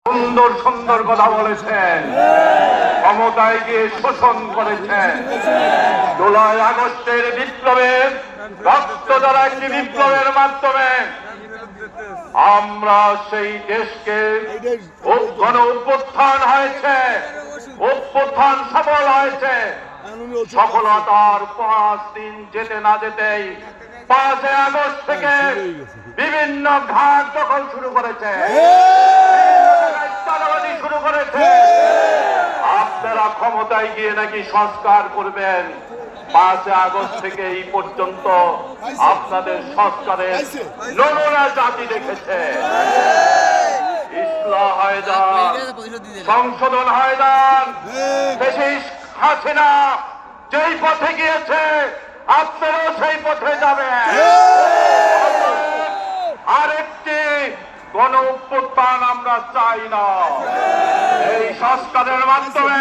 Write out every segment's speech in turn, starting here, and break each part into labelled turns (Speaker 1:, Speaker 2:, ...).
Speaker 1: সুন্দর সুন্দর কথা বলেছেন, ক্ষমতায় গিয়ে শোষণ করেছেন। জুলাই আগস্টের বিপ্লবের রক্ত দ্বারা একটি বিপ্লবের মাধ্যমে আমরা সেই দেশকে গণ অভ্যুত্থান হয়েছে, অভ্যুত্থান সফল হয়েছে। সফলতার 5 দিন যেতে না যেতেই 5 আগস্ট থেকে বিভিন্ন ঘাট দখল শুরু করেছে, শুরু করেছে। আপনারা ক্ষমতায় গিয়ে নাকি সংস্কার করবেন। 5 আগস্ট থেকে এই পর্যন্ত আপনাদের সংস্কারের নমুনা জাতি দেখেছে। ইসলাম হায়দার, সংশোধন হায়দার, ফ্যাসিস্ট হাসিনা যেই পথে গিয়েছে আপনারাও সেই পথে যাবেন। আরেকটি গণ অভ্যুত্থান আমরা চাই না। এই সংস্কারের মাধ্যমে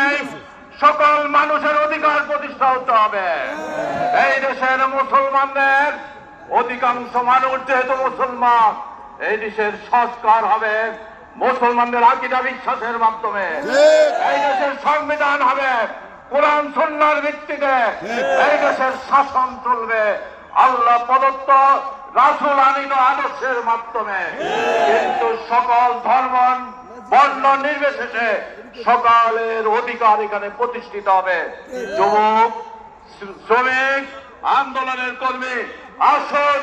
Speaker 1: সকল মানুষের অধিকার প্রতিষ্ঠা হতে হবে। এই দেশের মুসলমানদের অধিকাংশ মানুষ যেহেতু মুসলমান, এই দেশের সংস্কার হবে মুসলমানদের আকীদা বিশ্বাসের মাধ্যমে। এই দেশের সংবিধান হবে কোরআন সুন্নাহর ভিত্তিতে। এই দেশের শাসন চলবে আল্লাহ প্রদত্ত রাসূল আনিত আদর্শের মাধ্যমে। কিন্তু সকল ধর্ম বর্ণ নির্বিশেষে সকলের অধিকার এখানে প্রতিষ্ঠিত হবে। যুবক, শ্রমিক, আন্দোলনের কর্মী, আসুন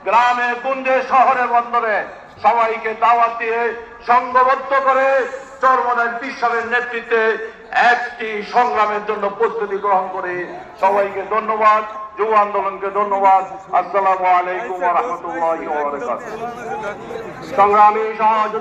Speaker 1: গ্রামে কুঞ্জে শহরে বন্দরে সবাইকে দাওয়াত দিয়ে সংঘবদ্ধ করে চরমনায় পীর সাহেবের নেতৃত্বে একটি সংগ্রামের জন্য প্রস্তুতি গ্রহণ করে সবাইকে ধন্যবাদ, যুব আন্দোলনকে ধন্যবাদ। আসসালামু আলাইকুম ওয়া রাহমাতুল্লাহি ওয়া বারাকাতুহু। সংগ্রামী সহযোদ্ধা